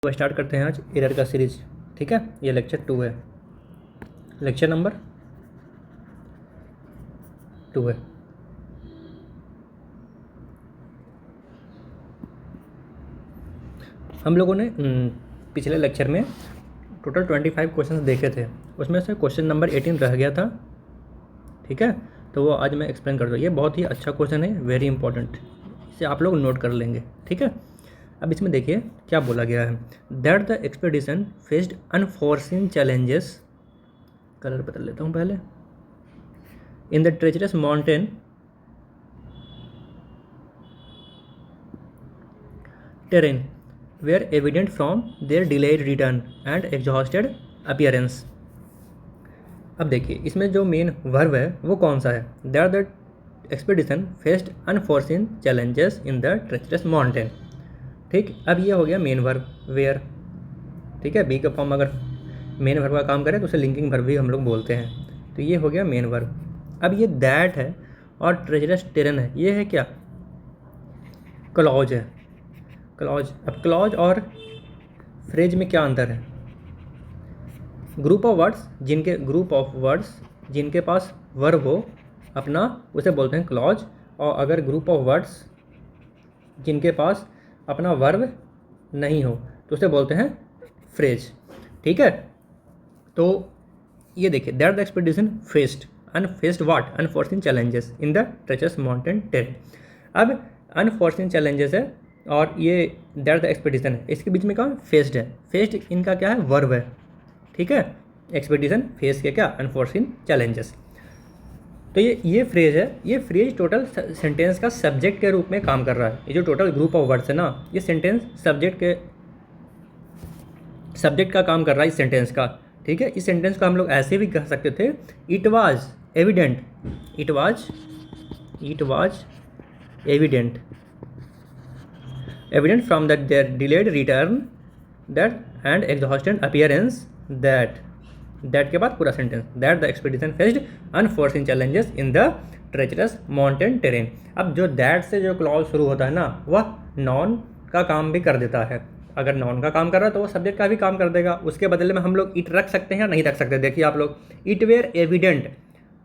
तो स्टार्ट करते हैं आज एरर का सीरीज। ठीक है, ये लेक्चर 2 है, लेक्चर नंबर 2 है। हम लोगों ने पिछले लेक्चर में टोटल 25 क्वेश्चंस देखे थे, उसमें से क्वेश्चन नंबर 18 रह गया था। ठीक है, तो वो आज मैं एक्सप्लेन कर दूँ। ये बहुत ही अच्छा क्वेश्चन है, वेरी इंपॉर्टेंट, इसे आप लोग नोट कर लेंगे। ठीक है, अब इसमें देखिए क्या बोला गया है। That the expedition faced unforeseen challenges, colour बदल लेता हूँ पहले, इन the treacherous mountain terrain were evident from their delayed return and exhausted appearance। अब देखिए इसमें जो मेन वर्ब है वो कौन सा है। That the expedition faced unforeseen challenges in the treacherous mountain. ठीक, अब ये हो गया मेन वर्ब वेयर। ठीक है, बी का फॉर्म अगर मेन वर्ब का काम करे तो उसे लिंकिंग वर्ब भी हम लोग बोलते हैं। तो ये हो गया मेन वर्ब। अब ये दैट है और ट्रेचरस टेरेन है, ये है क्या, क्लॉज है। क्लॉज, अब क्लॉज और फ्रेज में क्या अंतर है। ग्रुप ऑफ वर्ड्स जिनके पास वर्ब हो अपना, उसे बोलते हैं क्लॉज। और अगर ग्रुप ऑफ वर्ड्स जिनके पास अपना वर्ब नहीं हो तो उसे बोलते हैं फ्रेज। ठीक है, तो ये देखिए that the expedition faced what unforeseen challenges in the treacherous mountain terrain. अब अनफोर्सिन चैलेंजेस है और ये दैट द एक्सपेडिशन है, इसके बीच में क्या फेस्ड है। फेस्ड इनका क्या है, वर्ब है। ठीक है, एक्सपेडिशन फेस के क्या, अनफोर्सिन चैलेंजेस। तो ये फ्रेज है, ये फ्रेज टोटल सेंटेंस का सब्जेक्ट के रूप में काम कर रहा है। ये जो टोटल ग्रुप ऑफ वर्ड्स है ना, ये सेंटेंस सब्जेक्ट का काम कर रहा है इस सेंटेंस का। ठीक है, इस सेंटेंस को हम लोग ऐसे भी कह सकते थे, it was evident evident from their delayed return that and exhausted appearance that के बाद पूरा sentence, that the expedition faced unforeseen challenges in the treacherous mountain terrain। अब जो that से जो क्लॉज शुरू होता है ना, वह नॉन का काम भी कर देता है। अगर नॉन का काम कर रहा है तो वो सब्जेक्ट का भी काम कर देगा। उसके बदले में हम लोग इट रख सकते हैं या नहीं रख सकते। देखिए आप लोग,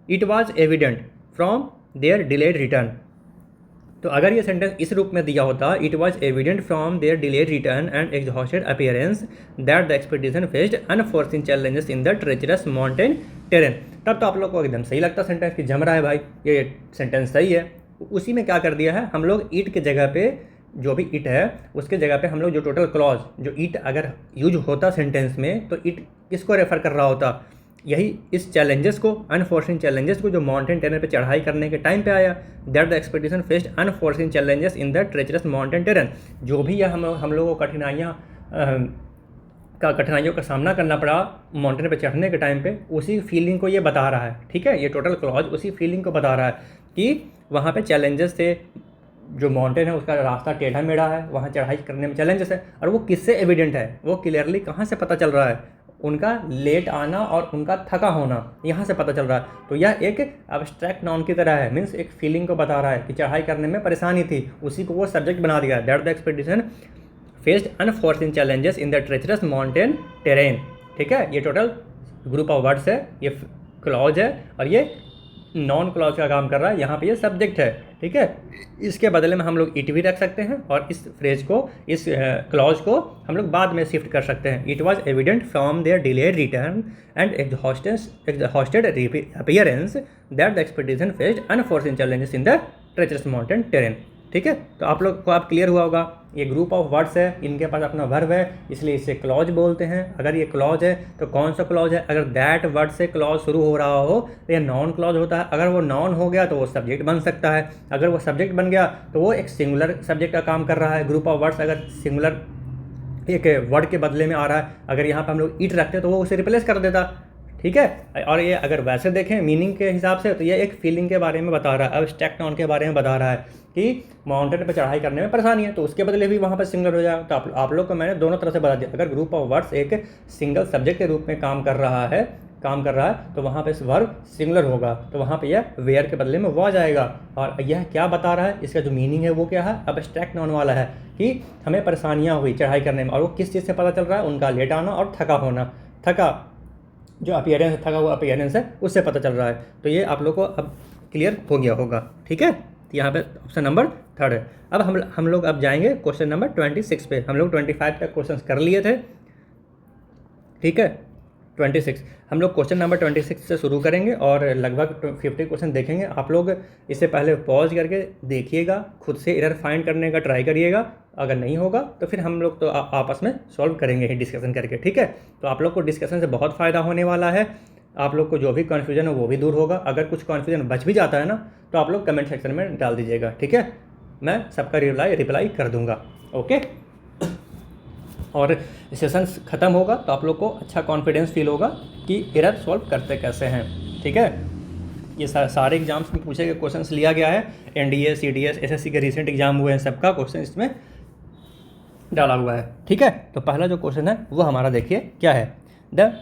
it was evident from their delayed return. तो अगर ये सेंटेंस इस रूप में दिया होता, it was evident from their delayed return and exhausted appearance that the expedition faced unforeseen challenges in the treacherous mountain terrain, तब तो आप लोग को एकदम सही लगता सेंटेंस कि जम रहा है भाई, ये सेंटेंस सही है। उसी में क्या कर दिया है हम लोग, ईट के जगह पे जो भी इट है उसके जगह पे हम लोग जो टोटल क्लॉज, जो ईट अगर यूज होता सेंटेंस में तो इट किसको रेफर कर रहा होता, यही इस चैलेंजेस को, अनफोर्सिन चैलेंजेस को जो माउंटेन टेरेन पे चढ़ाई करने के टाइम पे आया। That the expedition faced unforeseen challenges in the treacherous mountain terrain. जो भी यह हम लोगों को कठिनाइयों का सामना करना पड़ा माउंटेन पे चढ़ने के टाइम पे, उसी फीलिंग को ये बता रहा है। ठीक है, ये टोटल क्लॉज उसी फीलिंग को बता रहा है कि वहाँ पे चैलेंजेस थे, जो माउंटेन है उसका रास्ता टेढ़ा मेढ़ा है, वहाँ चढ़ाई करने में चैलेंजेस है। और वो किससे एविडेंट है, वो क्लियरली कहाँ से पता चल रहा है, उनका लेट आना और उनका थका होना, यहाँ से पता चल रहा है। तो यह एक एब्स्ट्रैक्ट नाउन की तरह है, मीन्स एक फीलिंग को बता रहा है कि चढ़ाई करने में परेशानी थी, उसी को वो सब्जेक्ट बना दिया। That the expedition faced unforeseen challenges in the treacherous mountain terrain. ठीक है, ये टोटल ग्रुप ऑफ वर्ड्स है, ये क्लॉज है और ये नॉन क्लॉज का काम कर रहा है। यहाँ पे ये सब्जेक्ट है। ठीक है, इसके बदले में हम लोग इट भी रख सकते हैं और इस फ्रेज को, इस क्लॉज को हम लोग बाद में शिफ्ट कर सकते हैं। It was evident from their delayed return and exhausted appearance that the expedition faced unforeseen challenges in the treacherous mountain terrain. ठीक है, तो आप लोग को आप क्लियर हुआ होगा, ये ग्रुप ऑफ वर्ड्स है, इनके पास अपना वर्ब है, इसलिए इसे क्लॉज बोलते हैं। अगर ये क्लॉज है तो कौन सा क्लॉज है, अगर दैट वर्ड से क्लॉज शुरू हो रहा हो तो ये नॉन क्लॉज होता है। अगर वो नॉन हो गया तो वो सब्जेक्ट बन सकता है। अगर वो सब्जेक्ट बन गया तो वो एक सिंगुलर सब्जेक्ट का काम कर रहा है। ग्रुप ऑफ वर्ड्स अगर सिंगुलर एक वर्ड के बदले में आ रहा है, अगर यहाँ पर हम लोग ईट रखते तो वो उसे रिप्लेस कर देता। ठीक है, और ये अगर वैसे देखें मीनिंग के हिसाब से तो ये एक फीलिंग के बारे में बता रहा है, एब्स्ट्रैक्ट नाउन के बारे में बता रहा है कि माउंटेन पर चढ़ाई करने में परेशानी है, तो उसके बदले भी वहाँ पर सिंगुलर हो जाएगा। तो आप लोग को मैंने दोनों तरह से बता दिया। अगर ग्रुप ऑफ वर्ड्स एक सिंगल सब्जेक्ट के रूप में काम कर रहा है काम कर रहा है तो वहाँ पे वर्ब सिंगुलर होगा, तो वहाँ पे यह वेयर के बदले में वॉज आएगा। और यह क्या बता रहा है, इसका जो मीनिंग है वो क्या है, अब्स्ट्रैक्ट नाउन वाला है कि हमें परेशानियाँ हुई चढ़ाई करने में, और वो किस चीज़ से पता चल रहा है, उनका लेट आना और थका होना। थका जो अपीयरेंस, थका हुआ अपीयरेंस है उससे पता चल रहा है। तो ये आप लोग को अब क्लियर हो गया होगा, ठीक है। तो यहाँ पे ऑप्शन नंबर 3 है। अब हम लोग अब जाएंगे क्वेश्चन नंबर 26 पे। हम लोग 25 तक क्वेश्चन कर लिए थे, ठीक है। 26 हम लोग क्वेश्चन नंबर 26 से शुरू करेंगे और लगभग 50 क्वेश्चन देखेंगे। आप लोग इससे पहले पॉज करके देखिएगा, खुद से एरर फाइंड करने का ट्राई करिएगा। अगर नहीं होगा तो फिर हम लोग तो आपस में सॉल्व करेंगे ही डिस्कशन करके, ठीक है। तो आप लोग को डिस्कशन से बहुत फ़ायदा होने वाला है। आप लोग को जो भी कन्फ्यूजन है वो भी दूर होगा। अगर कुछ कन्फ्यूजन बच भी जाता है ना तो आप लोग कमेंट सेक्शन में डाल दीजिएगा, ठीक है। मैं सबका रिप्लाई कर दूंगा, ओके। और सेशन ख़त्म होगा तो आप लोग को अच्छा कॉन्फिडेंस फील होगा कि एरर सॉल्व करते कैसे हैं, ठीक है। ये सारे एग्जाम्स में पूछे गए क्वेश्चंस लिया गया है। NDA, CDS, SSC के रिसेंट एग्जाम हुए हैं, सबका क्वेश्चन इसमें डाला हुआ है, ठीक है। तो पहला जो क्वेश्चन है वो हमारा देखिए क्या है। The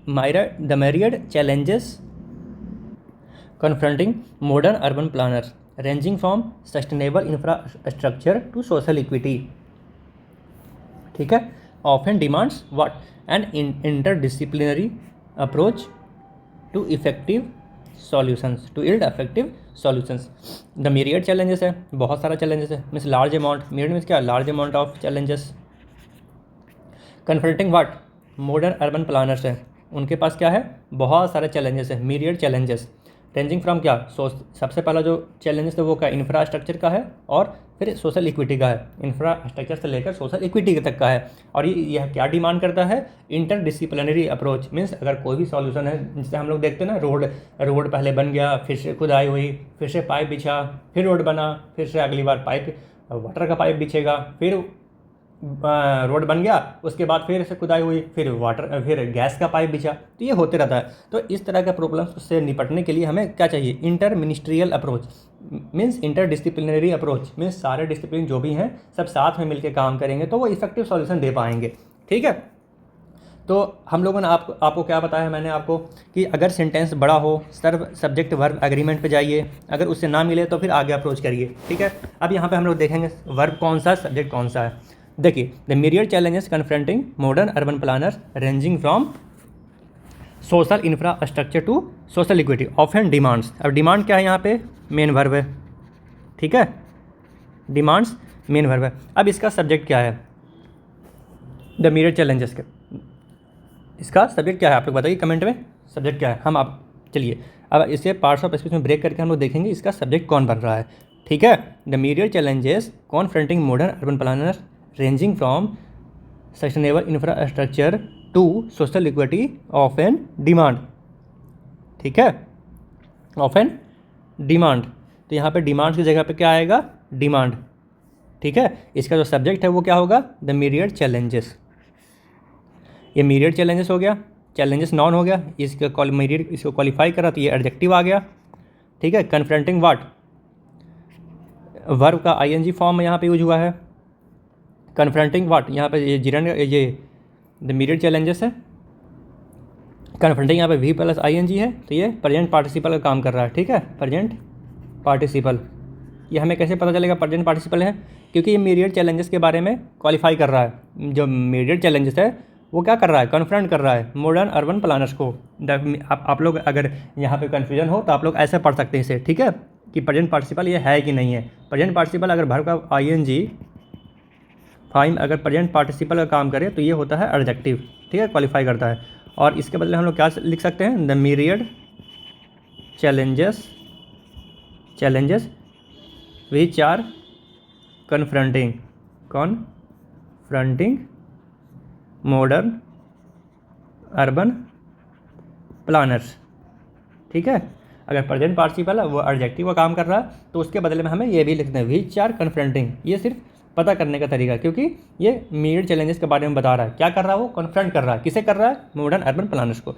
myriad challenges confronting modern urban planners ranging from sustainable infrastructure to social equity, ठीक है, often demands what? An interdisciplinary approach to effective solutions, to yield effective solutions. The myriad challenges है, बहुत सारा challenges है, means large amount, myriad means क्या, large amount of challenges. Confronting what? Modern urban planners है, उनके पास क्या है, बहुत सारे चैलेंजेस है, myriad challenges. रेंजिंग फ्रॉम क्या, सबसे पहला जो चैलेंजेस है वो क्या, इंफ्रास्ट्रक्चर का है और फिर सोशल इक्विटी का है। इंफ्रास्ट्रक्चर से लेकर सोशल इक्विटी तक का है। और यह क्या डिमांड करता है, इंटरडिसिप्लिनरी अप्रोच। मीन्स अगर कोई भी सॉल्यूशन है, जिससे हम लोग देखते हैं ना, रोड पहले बन गया, फिर से खुदाई हुई, फिर से पाइप बिछा, फिर रोड बना, फिर से अगली बार पाइप, वाटर का पाइप बिछेगा, फिर रोड बन गया, उसके बाद फिर से खुदाई हुई, फिर गैस का पाइप बिछा, तो ये होते रहता है। तो इस तरह के प्रॉब्लम्स से निपटने के लिए हमें क्या चाहिए, inter ministerial approach, means interdisciplinary approach, means सारे डिसिप्लिन जो भी हैं सब साथ में मिलकर काम करेंगे तो वो इफेक्टिव सॉल्यूशन दे पाएंगे, ठीक है। तो हम लोगों ने आपको क्या बताया मैंने आपको कि अगर सेंटेंस बड़ा हो, सब्जेक्ट वर्ब एग्रीमेंट पे जाइए, अगर उससे ना मिले तो फिर आगे अप्रोच करिए, ठीक है। अब यहाँ पे हम लोग देखेंगे वर्ब कौन सा, सब्जेक्ट कौन सा है। देखिए, the myriad challenges confronting modern urban planners ranging from social infrastructure to social equity often demands. अब डिमांड क्या है यहाँ पे, मेन वर्ब है, ठीक है, डिमांड्स मेन वर्ब है। अब इसका सब्जेक्ट क्या है, द myriad challenges का इसका सब्जेक्ट क्या है, आप लोग बताइए कमेंट में सब्जेक्ट क्या है। हम आप चलिए अब इसे पार्ट्स ऑफ स्पीच में ब्रेक करके हम लोग देखेंगे इसका सब्जेक्ट कौन बन रहा है, ठीक है। The myriad challenges confronting modern urban planners ranging from sustainable infrastructure to social equity often demand, ठीक है, often demand। तो यहाँ पे डिमांड की जगह पे क्या आएगा, डिमांड, ठीक है। इसका जो सब्जेक्ट है वो क्या होगा, द myriad challenges। ये myriad challenges हो गया, challenges नॉन हो गया, myriad इसको क्वालिफाई करा तो ये एडजेक्टिव आ गया, ठीक है। कन्फ्रंटिंग वाट, वर्ब का ING फॉर्म में यहाँ पे यूज हुआ है। कन्फ्रंटिंग वाट, यहाँ पे ये द myriad challenges है, कन्फ्रंटिंग यहाँ पे V प्लस ING है, तो ये प्रेजेंट पार्टिसिपल का काम कर रहा है, ठीक है, प्रेजेंट पार्टिसिपल। ये हमें कैसे पता चलेगा प्रेजेंट पार्टिसिपल है, क्योंकि ये myriad challenges के बारे में क्वालिफाई कर रहा है। जो myriad challenges है वो क्या कर रहा है, कन्फ्रंट कर रहा है मॉडर्न अर्बन प्लानर्स को। आप लोग अगर यहाँ पे कन्फ्यूजन हो तो आप लोग ऐसे पढ़ सकते हैं इसे, ठीक है, कि प्रेजेंट पार्टिसिपल ये है कि नहीं है। प्रेजेंट पार्टिसिपल अगर वर्ब का ING फाइम अगर प्रेजेंट पार्टिसिपल का काम करे तो ये होता है एडजेक्टिव, ठीक है, क्वालिफाई करता है। और इसके बदले हम लोग क्या लिख सकते हैं, the myriad challenges which are confronting modern urban planners, ठीक है। अगर प्रेजेंट पार्टिसिपल है वो एडजेक्टिव का काम कर रहा है तो उसके बदले में हमें ये भी लिखते हैं which are confronting। ये सिर्फ पता करने का तरीका है, क्योंकि ये myriad challenges के बारे में बता रहा है, क्या कर रहा है वो, कन्फ्रंट कर रहा है, किसे कर रहा है, मॉडर्न अर्बन प्लानर्स को।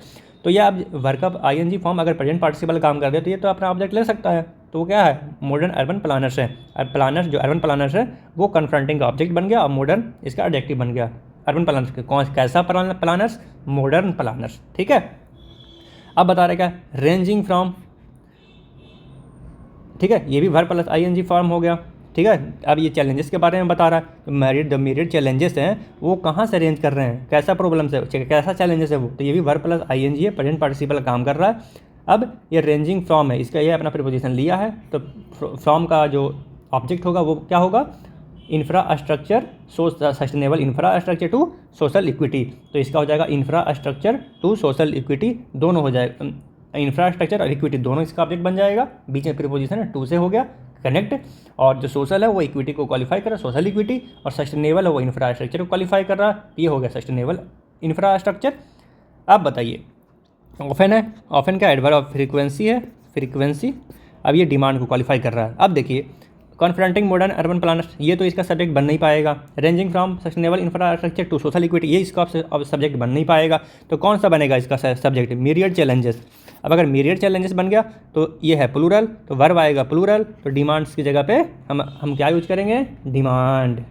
तो ये अब वर्ब का ING फॉर्म अगर प्रेजेंट पार्टिसिपल काम कर दे तो ये तो अपना ऑब्जेक्ट ले सकता है, तो वो क्या है, मॉडर्न अर्बन प्लानर्स है। अब प्लानर्स जो अर्बन प्लानर्स है वो कन्फ्रंटिंग का ऑब्जेक्ट बन गया और मॉडर्न इसका एडजेक्टिव बन गया। अर्बन प्लानर्स के कैसा प्लानर्स, मॉडर्न प्लानर्स, ठीक है। अब बता रहे क्या, रेंजिंग फ्रॉम, ठीक है, ये भी वर्ब प्लस आईएनजी फॉर्म हो गया, ठीक है। अब ये चैलेंजेस के बारे में बता रहा है, तो मेरिट चैलेंजेस हैं वो कहाँ से रेंज कर रहे हैं, कैसा प्रॉब्लम से, कैसा चैलेंजेस है वो, तो ये भी वर्ब प्लस आईएनजी है, प्रेजेंट पार्टिसिपल काम कर रहा है। अब ये रेंजिंग फ्रॉम है, इसका ये अपना प्रीपोजिशन लिया है, तो फ्रॉम का जो ऑब्जेक्ट होगा वो क्या होगा, infrastructure, sustainable infrastructure to social equity, तो इसका हो जाएगा इंफ्रास्ट्रक्चर टू सोशल इक्विटी, दोनों हो जाएगा, इंफ्रास्ट्रक्चर और इक्विटी दोनों इसका ऑब्जेक्ट बन जाएगा, बीच में प्रीपोजिशन है टू से हो गया कनेक्ट, और जो सोशल है वो इक्विटी को क्वालिफाई कर रहा है, सोशल इक्विटी, और सस्टेनेबल है वो इंफ्रास्ट्रक्चर को क्वालिफाई कर रहा है, ये हो गया सस्टेनेबल इंफ्रास्ट्रक्चर। अब बताइए, ऑफन है, ऑफन का एडवर्ब ऑफ फ्रीक्वेंसी है, फ्रीक्वेंसी, अब ये डिमांड को क्वालिफाई कर रहा है। अब देखिए, कॉन्फ्रंटिंग मॉडर्न अर्बन प्लानर्स, ये तो इसका सब्जेक्ट बन नहीं पाएगा, ranging from sustainable infrastructure to social equity, ये इसका अब सब्जेक्ट बन नहीं पाएगा, तो कौन सा बनेगा इसका सब्जेक्ट, मीरियड चैलेंजेस। अब अगर मीरियड चैलेंजेस बन गया तो ये है प्लूरल, तो वर्ब आएगा प्लूरल, तो डिमांड्स की जगह पे हम क्या यूज करेंगे, डिमांड,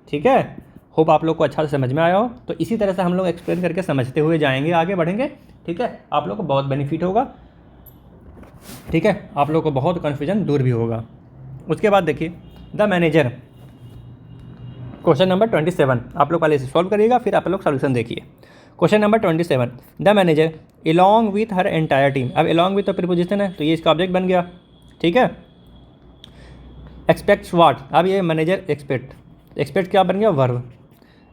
ठीक है। होप आप लोग को अच्छा से समझ में आया हो, तो इसी तरह से हम लोग एक्सप्लेन करके समझते हुए जाएंगे, आगे बढ़ेंगे, ठीक है। आप लोग को बहुत बेनिफिट होगा, ठीक है, आप लोग को बहुत कन्फ्यूजन दूर भी होगा। उसके बाद देखिए, द मैनेजर, क्वेश्चन नंबर 27, आप लोग पहले इसे सॉल्व करिएगा, फिर आप लोग सॉल्यूशन देखिए। Question number 27, the manager along with her entire team, अब अलॉन्ग विथ तो प्रीपोजिशन है, तो ये इसका ऑब्जेक्ट बन गया, ठीक है। एक्सपेक्ट्स व्हाट, अब ये मैनेजर एक्सपेक्ट क्या बन गया, verb,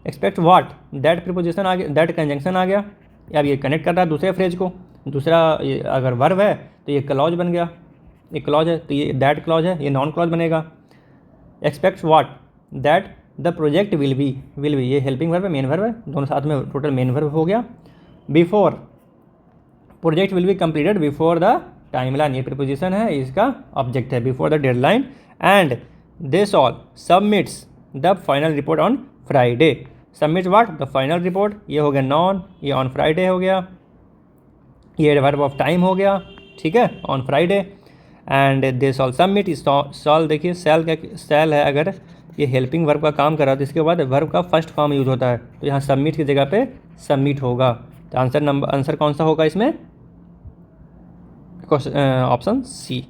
expect what, that preposition आ गया, दैट कंजंक्शन आ गया, अब ये कनेक्ट कर रहा है दूसरे फ्रेज को, दूसरा ये अगर वर्ब है तो ये क्लॉज बन गया, ये क्लॉज है तो ये दैट क्लॉज है, ये नॉन क्लॉज बनेगा। Aspects what, that the project will be, ये हेल्पिंग वर्ब है, मेन वर्ब है, दोनों साथ में टोटल मेन वर्ब हो गया। Before, project will be completed before the timeline, ये प्रीपोजिशन है, इसका ऑब्जेक्ट है, before the deadline, and this all submits the final report on Friday, submit what, the final report, ये हो गया नॉन, ये ऑन फ्राइडे हो गया, ये वर्ब ऑफ टाइम हो गया, ठीक है, on Friday, and this all submit, सॉल देखिए सेल है, अगर ये हेल्पिंग वर्ब का काम कर रहा है तो इसके बाद वर्ब का फर्स्ट फॉर्म यूज होता है, तो यहाँ सबमिट की जगह पे सबमिट होगा, तो आंसर कौन सा होगा इसमें, ऑप्शन सी,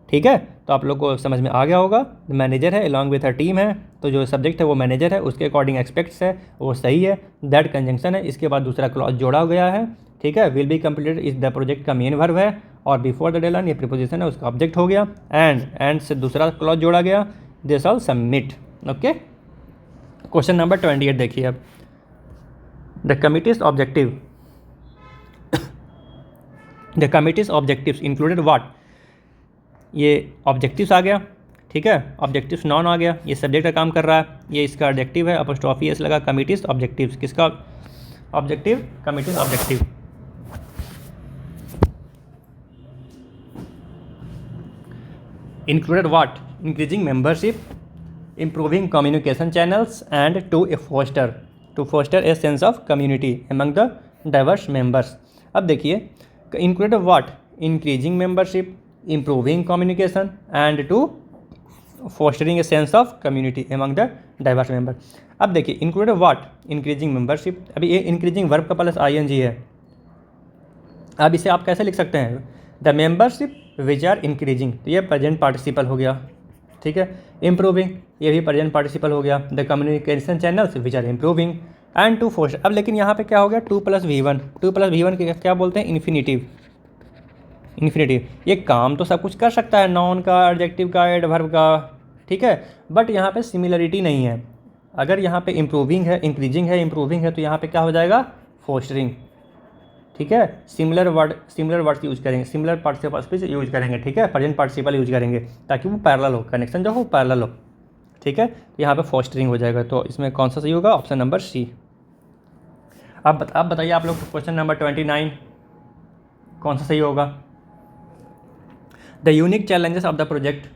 ठीक है। तो आप लोग को समझ में आ गया होगा, मैनेजर है अलॉन्ग विथ अ टीम है, तो जो सब्जेक्ट है वो मैनेजर है, उसके अकॉर्डिंग एक्सपेक्ट्स है वो सही है, दैट कंजंक्शन है, इसके बाद दूसरा क्लॉज जोड़ा गया है, ठीक है। विल बी कंप्लीटेड इस द प्रोजेक्ट का मेन वर्ब है, और बिफोर द डेडलाइन ये प्रीपोजिशन है, उसका ऑब्जेक्ट हो गया, एंड से दूसरा क्लॉज जोड़ा गया, this all submit, okay. Question number 28 देखिए, अब the committees objective, the committees objectives included what, ये ऑब्जेक्टिव्स आ गया, ठीक है, ऑब्जेक्टिव्स नॉन आ गया, ये सब्जेक्ट का काम कर रहा है, ये इसका एडजेक्टिव है, अपोस्ट्रोफी एस लगा, कमिटीज ऑब्जेक्टिव्स, किसका objective, committees objective. Included what, increasing membership, improving communication channels, and to foster a sense of community among the diverse members। अब देखिए, included what, increasing membership, improving communication, and to fostering a sense of community among the diverse member। अब देखिए, included what, increasing membership, अभी ये increasing verb का plus ing है, अब इसे आप कैसे लिख सकते हैं, the membership which are increasing, तो ये प्रेजेंट पार्टिसिपल हो गया, ठीक है। इम्प्रूविंग, ये भी प्रेजेंट पार्टिसिपल हो गया, the communication channels which are improving, and to foster. अब लेकिन यहाँ पे क्या हो गया, 2+V1, 2+V1 क्या बोलते हैं, इन्फिनिटिव, ये काम तो सब कुछ कर सकता है, नॉन का, एडजेक्टिव का, एडवर्ब का, ठीक है, बट यहाँ पे सिमिलरिटी नहीं है। अगर यहाँ पे इम्प्रूविंग है, इंक्रीजिंग है, इम्प्रूविंग है, तो यहाँ पे क्या हो जाएगा, फोस्टरिंग, ठीक है। सिमिलर वर्ड्स यूज करेंगे, सिमिलर पार्टिसिपल्स यूज करेंगे, ठीक है, प्रेजेंट पार्टिसिपल यूज करेंगे ताकि वो पैरेलल हो, कनेक्शन जो हो पैरेलल हो, ठीक है। तो यहाँ पे फोस्टरिंग हो जाएगा, तो इसमें कौन सा सही होगा, ऑप्शन नंबर सी। अब बताइए आप लोग, क्वेश्चन नंबर 29 कौन सा सही होगा, the unique challenges of the project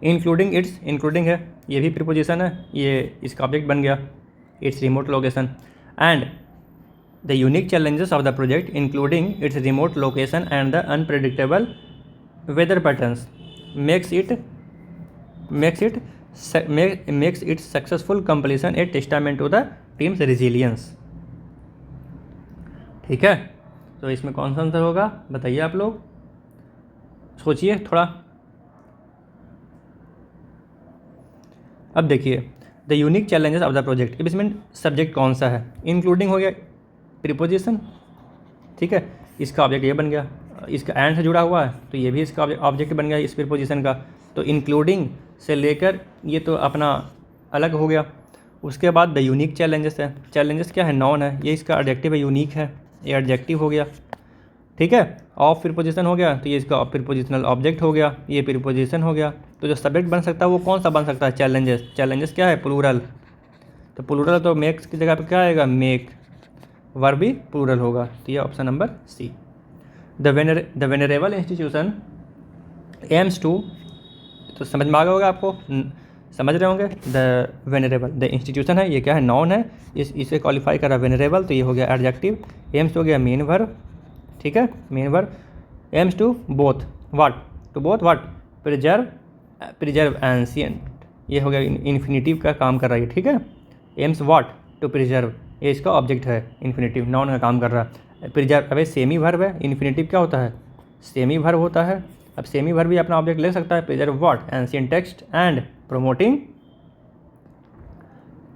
including it's, including है, ये भी प्रीपोजिशन है, ये इसका ऑब्जेक्ट बन गया, it's remote location, and the unique challenges of the project including its remote location and the unpredictable weather patterns makes its successful completion a testament to the team's resilience, ठीक है। तो इसमें कौन सा आंसर होगा बताइए आप लोग, सोचिए थोड़ा। अब देखिए the unique challenges of the project, अब इसमें सब्जेक्ट कौन सा है, इंक्लूडिंग हो गया प्रीपोजिशन, ठीक है, इसका ऑब्जेक्ट ये बन गया, इसका एंड से जुड़ा हुआ है तो ये भी इसका ऑब्जेक्ट बन गया इस प्रीपोजिशन का। तो इंक्लूडिंग से लेकर ये तो अपना अलग हो गया। उसके बाद द यूनिक चैलेंजेस है, चैलेंजेस क्या है, नॉन है, ये इसका एडजेक्टिव है, यूनिक है, ये एडजेक्टिव हो गया, ठीक है। ऑफ प्रीपोजिशन हो गया तो ये इसका प्रीपोजिशनल ऑब्जेक्ट हो गया, ये प्रीपोजिशन हो गया। तो जो सब्जेक्ट बन सकता है वो कौन सा बन सकता है, चैलेंजेस, चैलेंजेस क्या है, प्लूरल, तो प्लूरल तो मेक्स की जगह पे क्या आएगा, मेक, वर्ब भी प्लूरल होगा, तो ये option number C. The venerable institution aims to, तो समझ में आ गया होगा आपको, समझ रहे होंगे। द वेनरेबल, द इंस्टीट्यूशन है, ये क्या है, नाउन है, इसे क्वालिफाई करा वेनरेबल, तो ये हो गया एडजेक्टिव। एम्स हो गया मेन वर्ब, ठीक है, main verb. Aims to both what, to both what, preserve ancient, ये हो गया इन्फिनिटिव का काम कर रहा है, ठीक है। एम्स व्हाट, टू प्रिजर्व, ये इसका ऑब्जेक्ट है, इन्फिनिटिव नाउन का काम कर रहा है। प्रिजर्व अबे सेमी वर्ब है, इन्फिनिटिव क्या होता है, सेमी वर्ब होता है। अब सेमी वर्ब भी अपना ऑब्जेक्ट ले सकता है, preserve what, ancient text and promoting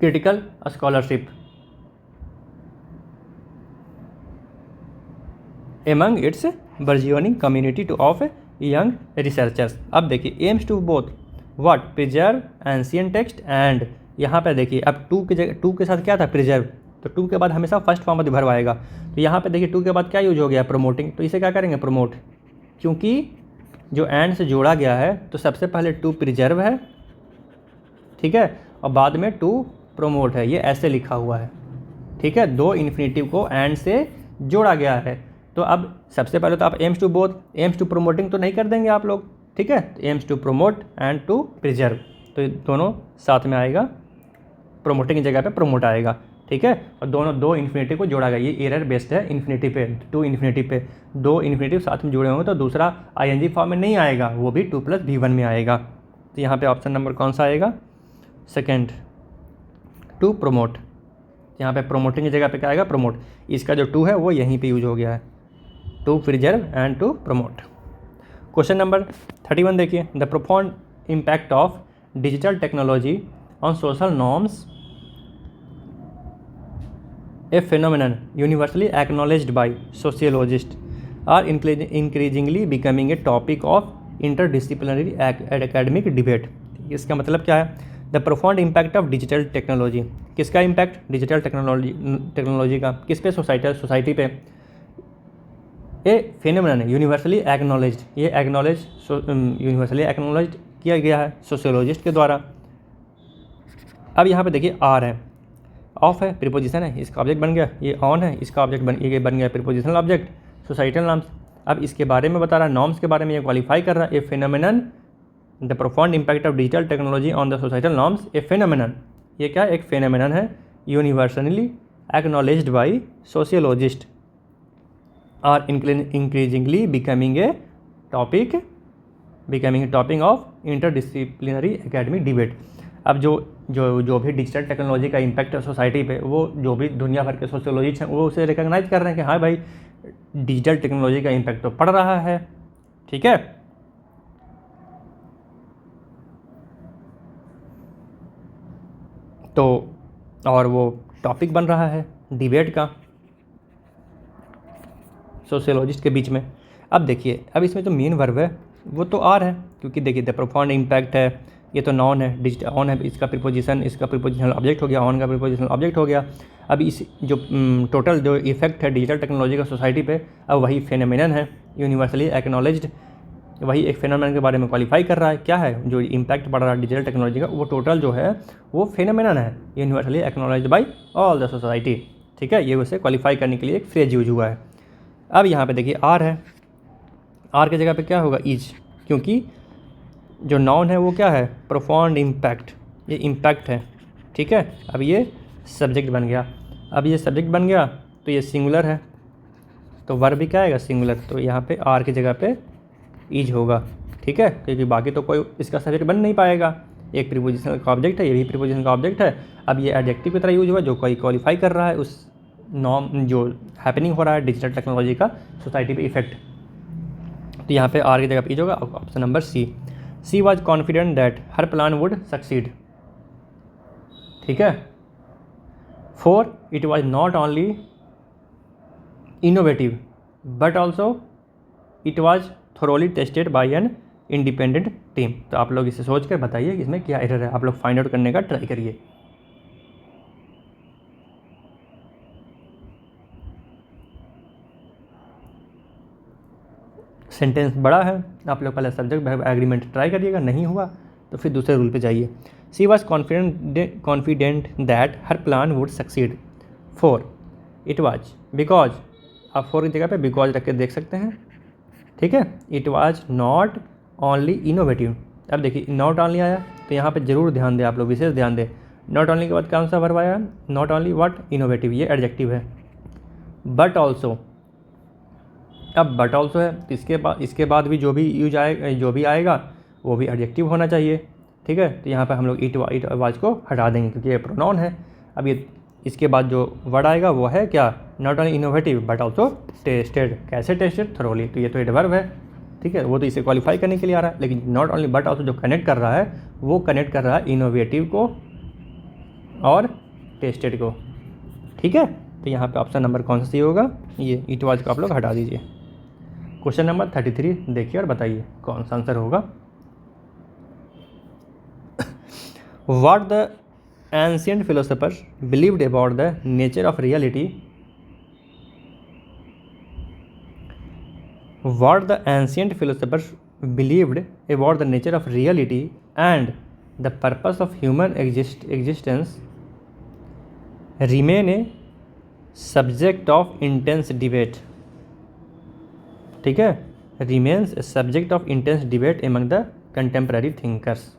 critical scholarship among its burgeoning community to of young researchers। अब देखिए aims to both what, preserve ancient text and, यहाँ पे देखिए अब टू की जगह, टू के साथ क्या था, प्रिजर्व, तो टू के बाद हमेशा फर्स्ट फॉर्म वर्ब आएगा। तो यहाँ पे देखिए टू के बाद क्या यूज हो गया, प्रमोटिंग, तो इसे क्या करेंगे, प्रमोट, क्योंकि जो एंड से जोड़ा गया है तो सबसे पहले टू प्रिजर्व है, ठीक है, और बाद में टू प्रमोट है, ये ऐसे लिखा हुआ है, ठीक है, दो इन्फिनिटिव को एंड से जोड़ा गया है। तो अब सबसे पहले तो आप aims to both, aims to promoting तो नहीं कर देंगे आप लोग, ठीक है, तो aims to promote and to preserve, तो दोनों साथ में आएगा, प्रोमोटिंग की जगह पे प्रोमोट आएगा, ठीक है, और दोनों दो इन्फिनिटिव को जोड़ा गया, ये एरर बेस्ड है इन्फिनिटिव पे, टू इन्फिनिटिव पे, दो इन्फिनिटिव साथ में जुड़े होंगे तो दूसरा आईएनजी फॉर्म में नहीं आएगा, वो भी 2+V1 में आएगा। तो यहाँ पे ऑप्शन नंबर कौन सा आएगा, सेकेंड, टू प्रोमोट, यहाँ पे प्रोमोटिंग की जगह पे क्या आएगा, प्रोमोट, इसका जो टू है वो यहीं पे यूज हो गया है, to preserve and to promote. Question number 31 देखिए, the profound impact of digital technology on social norms, a phenomenon universally acknowledged by sociologists, are increasingly becoming a topic of interdisciplinary academic debate। इसका मतलब क्या है, the profound impact of digital technology, किसका impact, digital technology का, किस पे, society पे। ए phenomenon universally acknowledged, ये यूनिवर्सली एक्नॉलेज्ड किया गया है सोशियोलॉजिस्ट के द्वारा। अब यहाँ पे देखिए आर है, ऑफ है, प्रीपोजिशन है, इसका ऑब्जेक्ट बन गया, ये ऑन है, इसका ऑब्जेक्ट बन गया प्रीपोजिशनल ऑब्जेक्ट, सोसाइटल नॉर्म्स। अब इसके बारे में बता रहा है, नॉर्म्स के बारे में ये क्वालिफाई कर रहा है, a phenomenon, the profound impact of digital technology on the societal norms, a phenomenon, ये क्या एक फेनोमेनन है, universally acknowledged by sociologist, are increasingly becoming a topic of interdisciplinary academic debate. अब जो भी डिजिटल टेक्नोलॉजी का इम्पैक्ट है society पे, वो जो भी दुनिया भर के सोशियोलॉजिस्ट हैं वो उसे रिकॉग्नाइज कर रहे हैं कि हाँ भाई डिजिटल टेक्नोलॉजी का इम्पैक्ट तो पड़ रहा है, ठीक है। तो और वो टॉपिक बन रहा है डिबेट का सोशियोलॉजिस्ट के बीच में। अब देखिए अब इसमें जो मेन वर्ब है वो तो आर है, क्योंकि देखिए द प्रोफाउंड इम्पैक्ट है, ये तो नॉन है, डिजिटल ऑन है, इसका प्रीपोजिशनल ऑब्जेक्ट हो गया, ऑन का प्रीपोजिशनल ऑब्जेक्ट हो गया। अब इस जो टोटल जो इफेक्ट है डिजिटल टेक्नोलॉजी का सोसाइटी पे, अब वही फेनोमेनन है, यूनिवर्सली एक्नॉलेज्ड, वही एक फेनोमेनन के बारे में क्वालिफाई कर रहा है, क्या है जो इम्पैक्ट पड़ रहा है डिजिटल टेक्नोलॉजी का, वो टोटल जो है वो फेनोमेनन है, universally acknowledged by all the society, ठीक है, ये उसे क्वालिफाई करने के लिए एक फ्रेज यूज हुआ है। अब यहाँ पे देखिए आर है, आर की जगह पे क्या होगा, इज, क्योंकि जो नाउन है वो क्या है, प्रोफाउंड इम्पैक्ट, ये इम्पैक्ट है, ठीक है। अब ये सब्जेक्ट बन गया, अब ये सब्जेक्ट बन गया तो ये सिंगुलर है, तो वर्ब भी क्या आएगा, सिंगुलर, तो यहाँ पे आर की जगह पे इज होगा, ठीक है, क्योंकि बाकी तो कोई इसका सब्जेक्ट बन नहीं पाएगा, एक प्रीपोजिशनल का ऑब्जेक्ट है, ये भी प्रीपोजिशनल का ऑब्जेक्ट है। अब ये एडजेक्टिव की तरह यूज हुआ, जो कोई क्वालिफाई कर रहा है उस नॉर्म जो हैपनिंग हो रहा है डिजिटल टेक्नोलॉजी का सोसाइटी पे इफेक्ट। तो यहाँ पे आर की जगह पे होगा option number C was confident that her plan would succeed. ठीक है। 4 it was not only innovative but also it was thoroughly tested by an independent team. तो आप लोग इसे सोच कर बताइए कि इसमें क्या एरर है, आप लोग फाइंड आउट करने का ट्राई करिए। सेंटेंस बड़ा है, आप लोग पहले सब्जेक्ट वर्ब एग्रीमेंट ट्राई करिएगा, नहीं हुआ तो फिर दूसरे रूल पे जाइए। She was confident that her plan would succeed. 4 it was because, आप 4 की जगह पे बिकॉज रख के देख सकते हैं। ठीक है। It was not only innovative. अब देखिए नॉट ओनली आया तो यहाँ पे जरूर ध्यान दें, आप लोग विशेष ध्यान दें। नॉट ओनली के बाद कौन सा वर्ब आया, नॉट ओनली व्हाट, इनोवेटिव, ये एडजेक्टिव है। बट ऑल्सो, अब बट ऑल्सो है तो इसके बाद भी जो भी आएगा वो भी एडजेक्टिव होना चाहिए। ठीक है। तो यहाँ पे हम लोग इट वाज को हटा देंगे क्योंकि ये प्रोनाउन है। अब ये इसके बाद जो वर्ड आएगा वो है क्या, not only innovative but also tested. कैसे टेस्टेड, थरोली। तो ये तो एडवर्ब है। ठीक है। वो तो इसे क्वालिफाई करने के लिए आ रहा है, लेकिन नॉट ओनली बट ऑल्सो जो कनेक्ट कर रहा है वो कनेक्ट कर रहा है इनोवेटिव को और टेस्टेड को। ठीक है। तो यहाँ पे ऑप्शन नंबर कौन सा सही होगा, ये इट वाज को आप लोग हटा दीजिए। क्वेश्चन नंबर 33 देखिए और बताइए कौन सा आंसर होगा। What the ancient philosophers believed about the nature of reality? What the ancient philosophers believed about the nature of reality and the purpose of human existence remain a subject of intense debate. ठीक है। remains a subject of intense debate among the contemporary thinkers.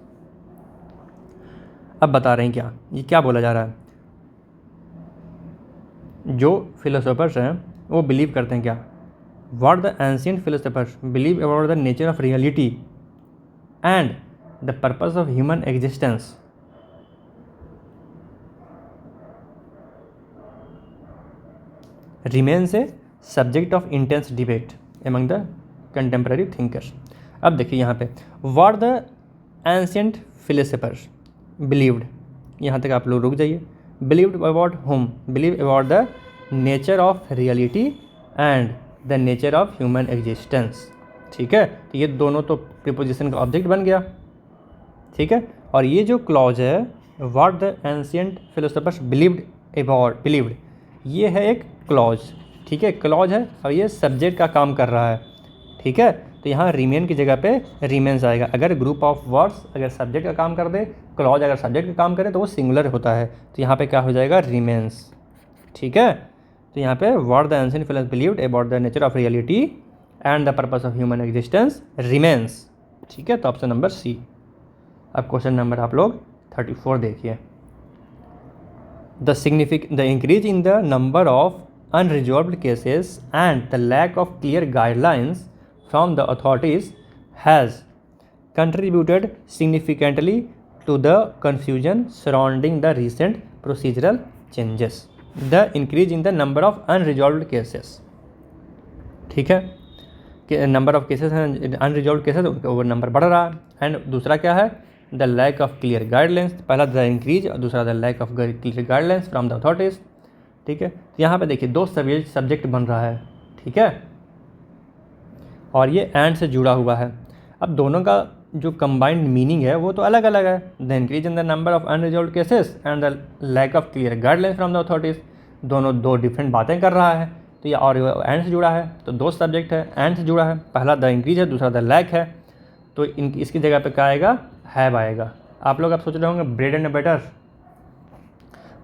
अब बता रहे हैं क्या, ये क्या बोला जा रहा है, जो फिलोसोफर्स हैं वो बिलीव करते हैं क्या, what the ancient philosophers believe about the nature of reality and the purpose of human existence. Remains a subject of intense debate among the contemporary thinkers. अब देखिए यहाँ पे what the ancient philosophers believed, यहाँ तक आप लोग रुक जाइए। Believed about whom, believe about the nature of reality and the nature of human existence. ठीक है। तो ये दोनों तो प्रीपोजिशन का ऑब्जेक्ट बन गया। ठीक है। और ये जो क्लॉज है what the ancient philosophers believed about, believed, ये है एक क्लॉज। ठीक है। क्लॉज है और ये सब्जेक्ट का काम कर रहा है। ठीक है। तो यहाँ रिमेन की जगह पे रिमेन्स आएगा। अगर ग्रुप ऑफ वर्ड्स अगर सब्जेक्ट का काम कर दे, क्लॉज अगर सब्जेक्ट का काम करे तो वो सिंगुलर होता है। तो यहाँ पे क्या हो जाएगा, रिमेन्स। ठीक है। तो यहाँ पे what the ancient philosophers believed about the nature of reality and the purpose of human existence remains. ठीक है। तो ऑप्शन नंबर सी। अब क्वेश्चन नंबर आप लोग 34 देखिए। The increase in the number of unresolved cases and the lack of clear guidelines from the authorities has contributed significantly to the confusion surrounding the recent procedural changes. The increase in the number of unresolved cases. ठीक है कि number of cases हैं unresolved cases, वो नंबर बढ़ रहा है। And दूसरा क्या है, the lack of clear guidelines. पहला द इंक्रीज और दूसरा the lack of clear guidelines from the authorities. ठीक है। तो यहाँ पे देखिए दो सब्जेक्ट बन रहा है। ठीक है। और ये एंड से जुड़ा हुआ है। अब दोनों का जो कंबाइंड मीनिंग है वो तो अलग अलग है। The increase in the number of unresolved cases and the lack of clear guidelines from the authorities, दोनों दो डिफरेंट बातें कर रहा है। तो ये और एंड से जुड़ा है, तो दो सब्जेक्ट है, एंड से जुड़ा है। पहला द इंक्रीज है, दूसरा द लैक है। तो इसकी जगह पे क्या आएगा, हैव आएगा। आप लोग अब सोच रहे होंगे bread and butter,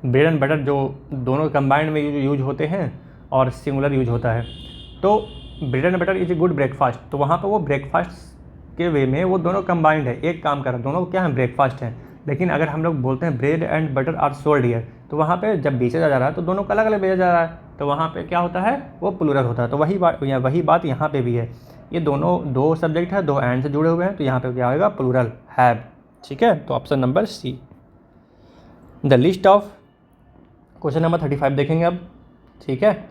bread and butter जो दोनों कंबाइंड में यूज होते हैं और सिंगुलर यूज होता है। तो bread and butter is a good breakfast, तो वहाँ पर वो ब्रेकफास्ट के वे में वो दोनों कंबाइंड है, एक काम कर रहा है, दोनों क्या है, ब्रेकफास्ट है। लेकिन अगर हम लोग बोलते हैं bread and butter are sold here, तो वहाँ पे जब बेचा जा रहा है तो दोनों को अलग अलग बेचा जा रहा है, तो वहाँ पे क्या होता है, वो प्लूरल होता है। तो वही बात यहाँ पे भी है। ये दोनों दो सब्जेक्ट है, दो एंड से जुड़े हुए हैं, तो यहाँ पे क्या आएगा, प्लूरल, हैव। ठीक है। तो option number C. The list of question number 35 देखेंगे अब। ठीक है।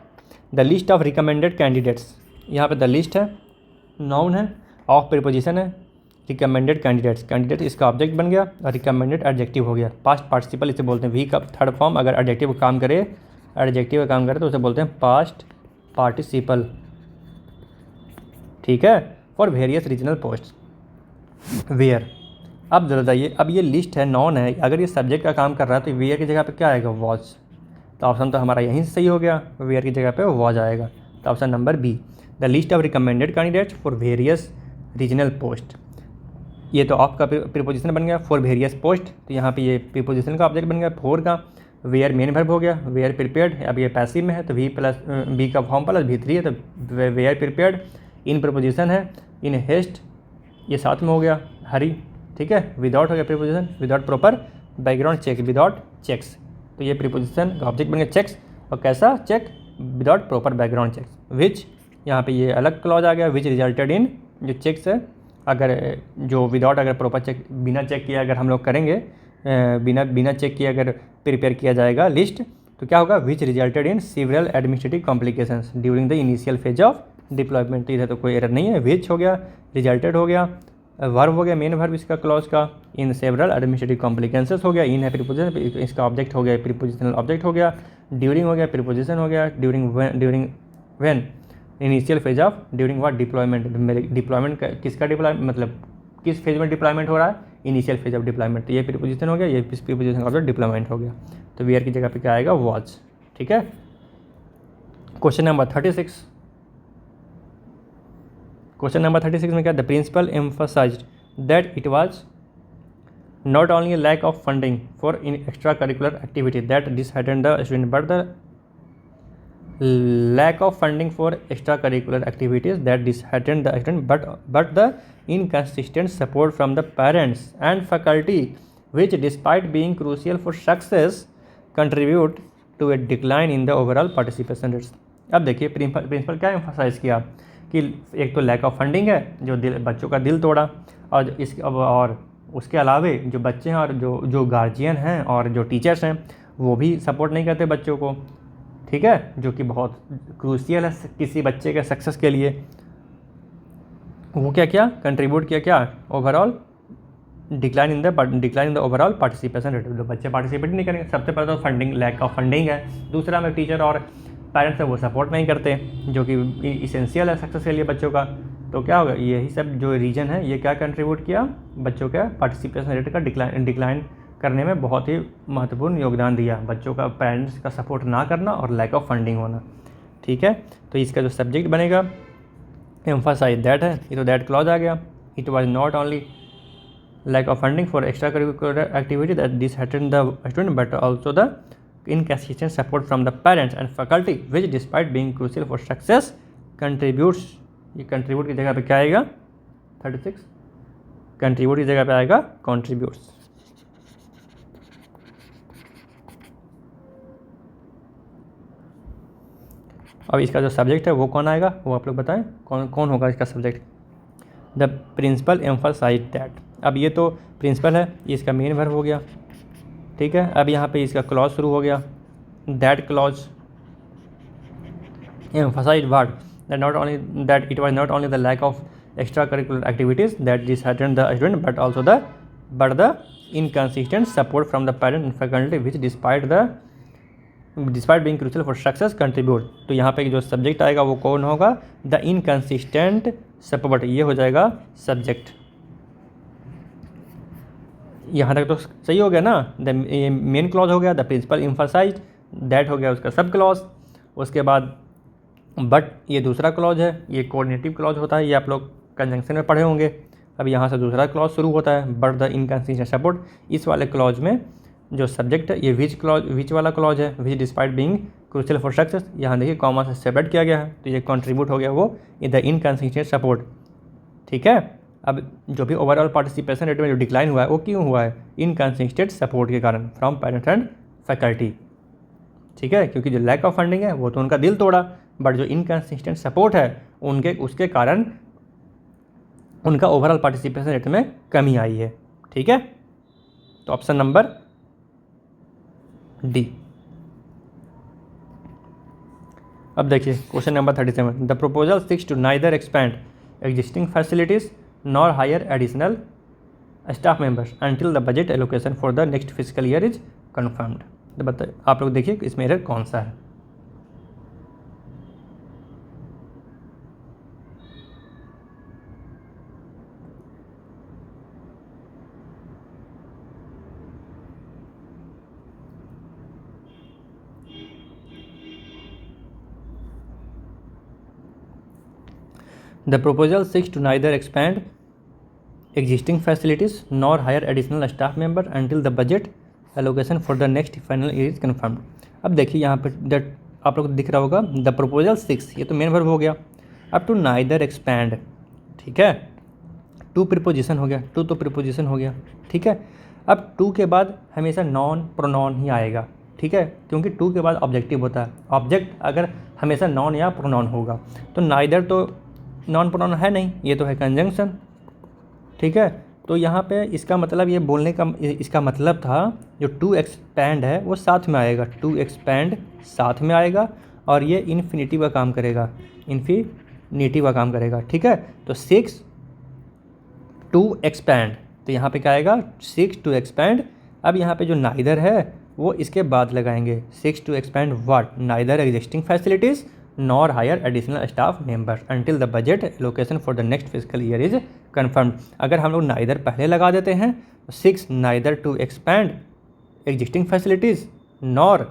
The list of recommended candidates, यहाँ पे द लिस्ट है, नाउन है, ऑफ प्रीपोजिशन है, रिकमेंडेड कैंडिडेट्स, कैंडिडेट इसका ऑब्जेक्ट बन गया और रिकमेंडेड एडजेक्टिव हो गया। पास्ट पार्टिसिपल इसे बोलते हैं, वी का थर्ड फॉर्म अगर एडजेक्टिव का काम करे, एडजेक्टिव का काम करे तो उसे बोलते हैं पास्ट पार्टिसिपल, ठीक है, for various regional post. Where, अब बताइए, अब ये लिस्ट है, नॉन है, अगर ये सब्जेक्ट का काम कर रहा है तो वेयर की जगह पे क्या आएगा, वॉज। तो ऑप्शन तो हमारा यहीं से सही हो गया, वेयर की जगह पे वॉज आएगा। तो option number B, the list of recommended candidates for various regional post. ये तो ऑफ का प्रीपोजिशन बन गया, फॉर वेरियस पोस्ट, तो यहाँ पे ये प्रीपोजिशन का ऑब्जेक्ट बन गया, फोर का। वेयर मेन वर्ब हो गया, वेयर प्रिपेयर्ड, अब ये पैसिव में है तो वी प्लस बी का फॉर्म प्लस V3 है तो वेयर प्रिपेयर्ड। इन प्रीपोजिशन है, इन हेस्ट ये साथ में हो गया, हरी, ठीक है। विदाउट हो गया preposition, without proper background check, without checks, तो ये प्रीपोजिशन का ऑब्जेक्ट बन गया चेक्स, और कैसा check, without proper background checks. Which, यहाँ पे ये अलग क्लॉज आ गया, विच रिजल्टेड इन, जो चेक्स है, अगर जो विदाउट अगर प्रॉपर चेक, बिना चेक किए अगर हम लोग करेंगे, बिना चेक किए अगर प्रिपेयर किया जाएगा लिस्ट, तो क्या होगा, which resulted in civil administrative complications during the initial phase of deployment. तो इधर तो कोई एरर नहीं है, विच हो गया, रिजल्टेड हो गया, वर्ब हो गया, मेन वर्ब इसका क्लॉज का, इन सेवरल एडमिनिस्ट्रेटिव कॉम्प्लिकेशंस हो गया, इन है प्रीपोजिशन, इसका ऑब्जेक्ट हो गया, प्रीपोजिशनल ऑब्जेक्ट हो गया, ड्यूरिंग हो गया, प्रीपोजिशन हो गया, during when initial phase of, during what, deployment. Deployment किसका डिप्लॉयमेंट, मतलब किस फेज में डिप्लॉयमेंट हो रहा है, इनिशियल फेज ऑफ डिप्लॉयमेंट। तो ये प्रीपोजिशन हो गया, ये प्रीपोजिशन का डिप्लॉयमेंट हो गया, तो वेयर की जगह पे क्या आएगा, वॉच, ठीक है। क्वेश्चन नंबर 36, क्वेश्चन नंबर 36 में क्या, the principal emphasized that it was not only lack of funding for in extracurricular activity that disheartened the student, but the lack of funding for extracurricular activities that disheartened the student, but the inconsistent support from the parents and faculty, which despite being crucial for success contribute to a decline in the overall participation rates। अब देखिए principal क्या emphasise किया कि एक तो lack of funding है जो बच्चों का दिल तोड़ा, और उसके अलावे जो बच्चे हैं और जो गार्जियन हैं और जो टीचर्स हैं वो भी सपोर्ट नहीं करते बच्चों को, ठीक है, जो कि बहुत क्रूशियल है किसी बच्चे के सक्सेस के लिए। वो क्या कंट्रीब्यूट किया, क्या overall decline in the overall participation rate. जो बच्चे पार्टिसिपेट नहीं करेंगे, सबसे पहले तो फंडिंग, लैक ऑफ फंडिंग है, दूसरा में टीचर और पेरेंट्स है वो सपोर्ट नहीं करते, जो कि इसेंशियल है सक्सेस के लिए बच्चों का। तो क्या होगा, यही सब जो रीजन है ये क्या कंट्रीब्यूट किया, बच्चों का पार्टिसिपेशन रेट का डिक्लाइन करने में बहुत ही महत्वपूर्ण योगदान दिया, बच्चों का पेरेंट्स का सपोर्ट ना करना और लैक ऑफ फंडिंग होना, ठीक है। तो इसका जो सब्जेक्ट बनेगा एम्फसाइज दैट है, ये तो दैट क्लॉज आ गया, it was not only lack of funding for extracurricular activity that disheartened the student, but also the inconsistent support from the parents and faculty, which despite being crucial for success contributes, ये contribute की जगह पे क्या आएगा, 36 contribute की जगह पे आएगा contributes। अब इसका जो सब्जेक्ट है वो कौन आएगा, वो आप लोग बताएं, कौन होगा इसका subject. The principal emphasize that, अब ये तो प्रिंसिपल है, ये इसका मेन वर्ब हो गया, ठीक है। अब यहाँ पे इसका क्लॉज शुरू हो गया, that clause emphasize what, that not only that it was not only the lack of extracurricular activities that disheartened the student, but the inconsistent support from the parent and faculty, which despite being crucial for success contribute. तो यहाँ पे जो subject आएगा वो कौन होगा, the inconsistent support, ये हो जाएगा सब्जेक्ट। यहाँ तक तो सही हो गया ना, द मेन क्लॉज हो गया, द प्रिंसिपल एम्फसाइज्ड दैट हो गया उसका सब क्लॉज, उसके बाद बट ये दूसरा क्लॉज है, ये कोऑर्डिनेटिव क्लॉज होता है, ये आप लोग कंजंक्शन में पढ़े होंगे। अब यहाँ से दूसरा क्लॉज शुरू होता है, बट द इनकंसिस्टेंट सपोर्ट, इस वाले क्लॉज में जो सब्जेक्ट है ये विच वाला क्लॉज है, which despite being crucial for success, यहाँ देखिए कॉमा से सेपरेट किया गया है, तो ये कंट्रीब्यूट हो गया वो द इनकंसिस्टेंट सपोर्ट, ठीक है। अब जो भी ओवरऑल पार्टिसिपेशन रेट में जो डिक्लाइन हुआ है वो क्यों हुआ है, इनकंसिस्टेंट सपोर्ट के कारण फ्रॉम पेरेंट्स एंड फैकल्टी, ठीक है, क्योंकि जो लैक ऑफ फंडिंग है वो तो उनका दिल तोड़ा, बट जो इनकंसिस्टेंट सपोर्ट है उसके कारण उनका ओवरऑल पार्टिसिपेशन रेट में कमी आई है, ठीक है। तो ऑप्शन नंबर डी। अब देखिए question number 37, the proposal six to neither expand existing facilities nor hire additional staff members until the budget allocation for the next physical year is confirmed. तो बताइए आप लोग देखिए इसमें एरर कौन सा है। The proposal seeks to neither expand existing facilities nor hire additional staff member until the budget allocation for the next final year is confirmed। अब देखिए यहाँ पर दैट आप लोग को दिख रहा होगा द प्रपोजल 6, ये तो मेन वर्ब हो गया। अब टू नाइदर एक्सपैंड, ठीक है, टू प्रीपोजिशन हो गया, टू तो प्रीपोजिशन हो गया, ठीक है। अब टू के बाद हमेशा नॉन प्रोनाउन ही आएगा, ठीक है, क्योंकि टू के बाद ऑब्जेक्टिव होता है। ऑब्जेक्ट अगर हमेशा नॉन या प्रोनाउन होगा तो नाइदर तो नॉन प्रोनाउन है नहीं, ये तो है कंजंक्शन, ठीक है। तो यहाँ पे इसका मतलब ये बोलने का इसका मतलब था जो टू एक्सपैंड है वो साथ में आएगा, टू एक्सपैंड साथ में आएगा और ये इन्फिनिटिव का काम करेगा, इन्फिनिटिव का काम करेगा, ठीक है। तो 6 टू एक्सपैंड, तो यहाँ पे क्या आएगा 6 टू एक्सपैंड। अब यहाँ पे जो नाइदर है वो इसके बाद लगाएंगे, 6 to expand what, neither existing facilities nor hire additional staff members until the budget allocation for the next physical year is confirmed. अगर हम लोग नाइदर पहले लगा देते हैं, 6 neither to expand existing facilities nor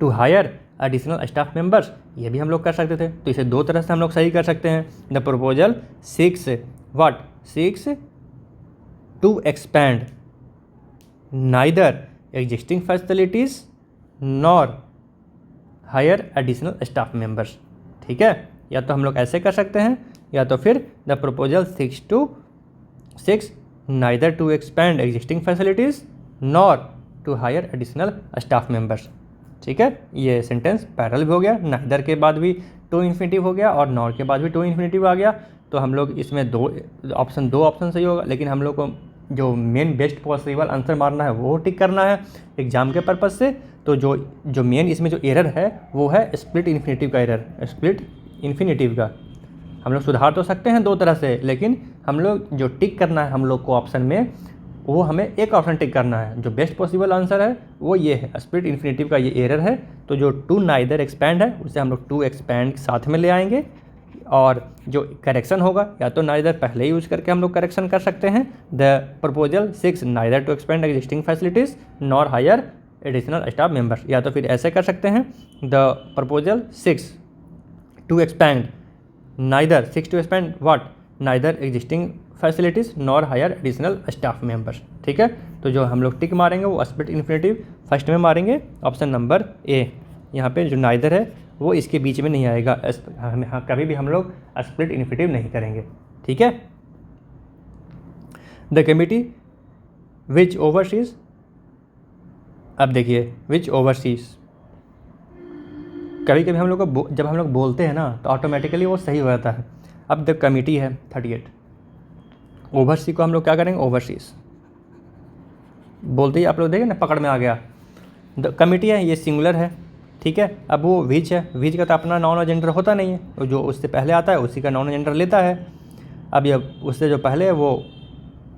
to hire additional staff members, ये भी हम लोग कर सकते थे। तो इसे दो तरह से हम लोग सही कर सकते हैं। The proposal 6 what, 6 to expand neither existing facilities nor hire additional staff members, ठीक है। या तो हम लोग ऐसे कर सकते हैं या तो फिर the proposal 6 neither to expand existing facilities nor to hire additional staff members, ठीक है। ये सेंटेंस पैरेलल भी हो गया, नाइदर के बाद भी टू इन्फिनिटिव हो गया और नॉर के बाद भी टू इन्फिनिटिव आ गया। तो हम लोग इसमें दो ऑप्शन सही होगा, लेकिन हम लोग को जो मेन बेस्ट पॉसिबल आंसर मारना है वो टिक करना है एग्जाम के पर्पज़ से। तो जो मेन इसमें जो एरर है वो है स्प्लिट इन्फिनिटिव का एरर, स्प्लिट इन्फिनिटिव का। हम लोग सुधार तो सकते हैं दो तरह से, लेकिन हम लोग जो टिक करना है हम लोग को ऑप्शन में, वो हमें एक ऑप्शन टिक करना है। जो बेस्ट पॉसिबल आंसर है वो ये है, स्प्लिट इन्फिनिटिव का ये एरर है। तो जो टू नाइदर एक्सपैंड है उसे हम लोग टू एक्सपैंड साथ में ले आएंगे, और जो करेक्शन होगा या तो नाइदर पहले यूज करके हम लोग करेक्शन कर सकते हैं। The proposal 6 neither to expand existing facilities nor hire additional staff members, या तो फिर ऐसे कर सकते हैं the proposal 6 to expand neither 6 to expand what, neither existing facilities nor hire additional staff members, ठीक है। तो जो हम लोग टिक मारेंगे वो स्प्लिट इन्फिनिटिव फर्स्ट में मारेंगे, ऑप्शन नंबर ए। यहाँ पे जो नाइदर है वो इसके बीच में नहीं आएगा, कभी भी हम लोग स्प्लिट इन्फिनिटिव नहीं करेंगे, ठीक है। द कमिटी विच ओवरसीज, अब देखिए विच ओवरसीज, कभी कभी हम लोग को जब हम लोग बोलते हैं ना तो ऑटोमेटिकली वो सही हो जाता है। अब द कमिटी है 38, ओवरसी को हम लोग क्या करेंगे ओवरसीज, बोलते ही आप लोग देखें ना पकड़ में आ गया। द कमिटी है ये सिंगुलर है, ठीक है। अब वो विच है, विच का तो अपना नॉन और जेंडर होता नहीं है, तो जो उससे पहले आता है उसी का नॉन जेंडर लेता है। अब ये उससे जो पहले है वो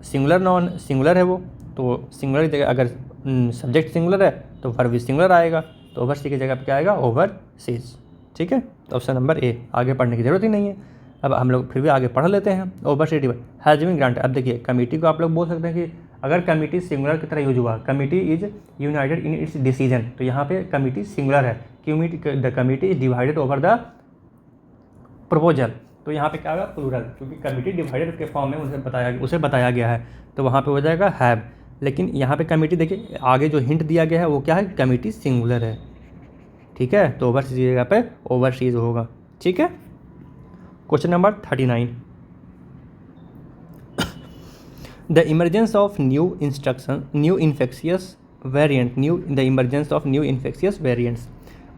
सिंगुलर है वो, तो सिंगुलर की जगह अगर सब्जेक्ट सिंगुलर है तो वर्ब भी सिंगुलर आएगा, तो ओवरसी की जगह पे क्या आएगा ओवरसीज, ठीक है। तो ऑप्शन नंबर ए, आगे पढ़ने की ज़रूरत ही नहीं है। अब हम लोग फिर भी आगे पढ़ लेते हैं। ओवरसी हैज़ बीन ग्रांटेड, अब देखिए कमिटी को आप लोग बोल सकते हैं कि अगर कमिटी सिंगुलर की तरह यूज हुआ, committee is United in its decision, तो यहाँ पे कमिटी सिंगुलर है, the committee is divided over the proposal, तो यहाँ पे क्या होगा प्लूरल, क्योंकि कमिटी डिवाइडेड के फॉर्म में उसे बताया गया है, तो वहाँ पे हो जाएगा हैव। लेकिन यहाँ पे कमिटी देखिए आगे जो हिंट दिया गया है वो क्या है, कमिटी सिंगुलर है, ठीक है। तो ओवरसीज की जगह पे ओवरसीज होगा, ठीक है। Question number 39, the emergence of new infectious variants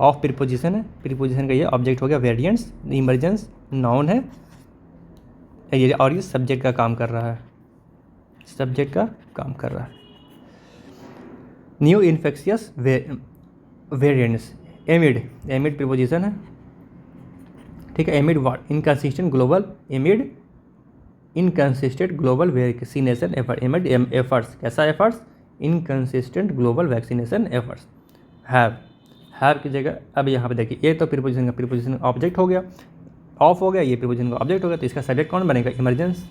of preposition है, प्रीपोजिशन का ये ऑब्जेक्ट हो गया, वेरिएंट्स इमरजेंस नाउन है ये, और ये सब्जेक्ट का काम कर रहा है, new infectious variants amid preposition है, ठीक है। Amid what, inconsistent global, amid inconsistent global vaccination effort, amid efforts, कैसा efforts, inconsistent global vaccination efforts. Have की जगह अब यहाँ पे देखिए, ये तो प्रीपोजिशन ऑब्जेक्ट हो गया, ऑफ हो गया, ये प्रीपोजिशन का ऑब्जेक्ट हो गया, तो इसका सब्जेक्ट कौन बनेगा, इमरजेंस।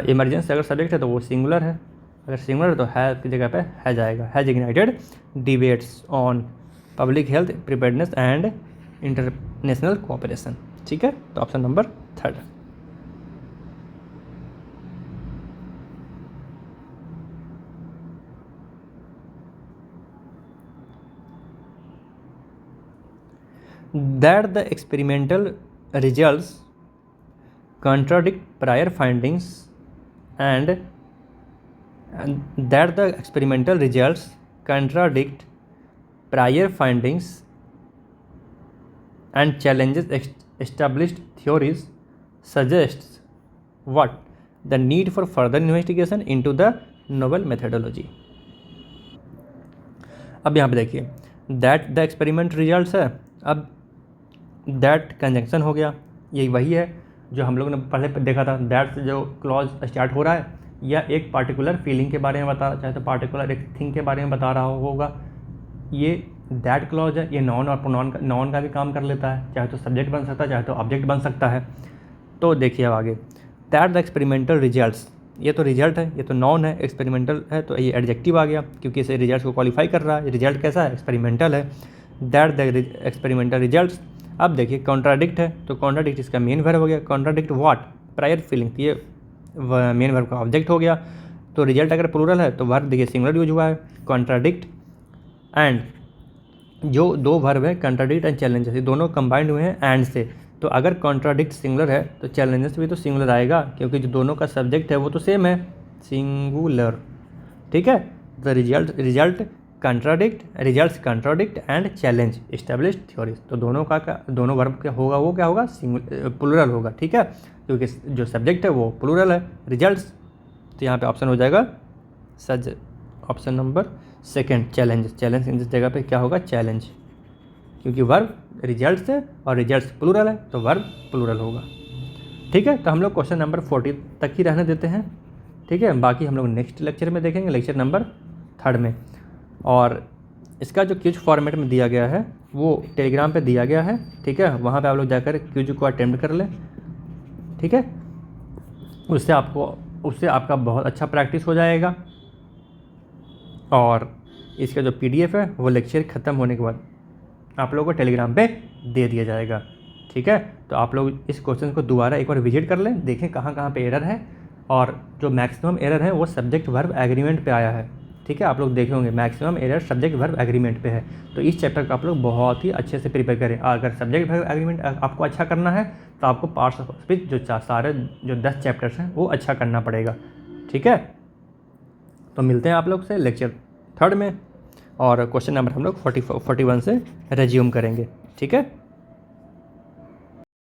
इमरजेंस अगर सब्जेक्ट है तो वो सिंगुलर है, अगर सिंगुलर है तो हैव की जगह पे हैज आएगा। Has ignited debates on public health preparedness and international cooperation, ठीक है। तो option number 3। That the experimental results contradict prior findings and that the experimental results contradict prior findings and challenges established theories suggests what, the need for further investigation into the novel methodology। अब यहाँ पे देखिए that the experiment results है, अब that conjunction हो गया, यही वही है जो हम लोग ने पहले देखा था। दैट से जो क्लॉज स्टार्ट हो रहा है या एक पार्टिकुलर फीलिंग के बारे में बता, चाहे तो पार्टिकुलर एक थिंग के बारे में बता रहा होगा, ये दैट क्लॉज है। ये नॉन और नॉन का भी काम कर लेता है, चाहे तो सब्जेक्ट बन सकता है, चाहे तो ऑब्जेक्ट बन सकता है। तो देखिए अब आगे, दैट द एक्सपेरिमेंटल रिजल्ट्स, ये तो रिजल्ट है, ये तो नॉन है, एक्सपेरिमेंटल है तो ये एडजेक्टिव आ गया क्योंकि इसे रिजल्ट को क्वालिफाई कर रहा है। रिजल्ट कैसा है, एक्सपेरिमेंटल है। दैट द एक्सपेरिमेंटल रिजल्ट्स, अब देखिए कॉन्ट्राडिक्ट है तो कॉन्ट्राडिक्ट इसका मेन वर्ब हो गया। कॉन्ट्राडिक्ट व्हाट, प्रायर फीलिंग, ये मेन वर्ब का ऑब्जेक्ट हो गया। तो रिजल्ट अगर प्लूरल है तो वर्ब देखिए सिंगुलर यूज हुआ है, कॉन्ट्राडिक्ट। एंड जो दो वर्ब है कंट्राडिक्ट एंड चैलेंजेस, ये दोनों कंबाइंड हुए हैं एंड से, तो अगर कॉन्ट्राडिक्ट सिंगुलर है तो चैलेंजेस भी तो सिंगुलर आएगा क्योंकि जो दोनों का सब्जेक्ट है वो तो सेम है, सिंगुलर, ठीक है। The result contradict, results contradict and challenge established theories, तो दोनों का दोनों वर्ब क्या होगा, वो क्या होगा, प्लूरल होगा, ठीक है, क्योंकि जो सब्जेक्ट है वो प्लूरल है, रिजल्ट्स। तो यहाँ पे ऑप्शन हो जाएगा सज, option number 2 challenge. Challenge in इस जगह पे क्या होगा, चैलेंज, क्योंकि वर्ब रिजल्ट्स है और रिजल्ट्स प्लूरल है तो वर्ब प्लूरल होगा, ठीक है। तो हम लोग क्वेश्चन नंबर 40 तक ही रहने देते हैं, ठीक है। बाकी हम लोग नेक्स्ट लेक्चर में देखेंगे, लेक्चर नंबर 3 में। और इसका जो क्यूज फॉर्मेट में दिया गया है वो टेलीग्राम पे दिया गया है, ठीक है। वहाँ पे आप लोग जाकर क्यूज को अटेम्प्ट कर लें, ठीक है। उससे आपका बहुत अच्छा प्रैक्टिस हो जाएगा। और इसका जो PDF है वो लेक्चर ख़त्म होने के बाद आप लोगों को टेलीग्राम पे दे दिया जाएगा, ठीक है। तो आप लोग इस क्वेश्चन को दोबारा एक बार विजिट कर लें, देखें कहाँ कहाँ पे एरर है, और जो मैक्सिमम एरर है वो सब्जेक्ट वर्ब एग्रीमेंट पे आया है, ठीक है। आप लोग देखे होंगे maximum error subject verb agreement पे है। तो इस चैप्टर को आप लोग बहुत ही अच्छे से प्रिपेयर करें। अगर सब्जेक्ट वर्ब एग्रीमेंट आपको अच्छा करना है तो आपको पार्ट्स ऑफ स्पीच जो 10 चैप्टर्स हैं वो अच्छा करना पड़ेगा, ठीक है। तो मिलते हैं आप लोग से लेक्चर 3 में, और क्वेश्चन नंबर हम लोग 41 से रेज्यूम करेंगे, ठीक है।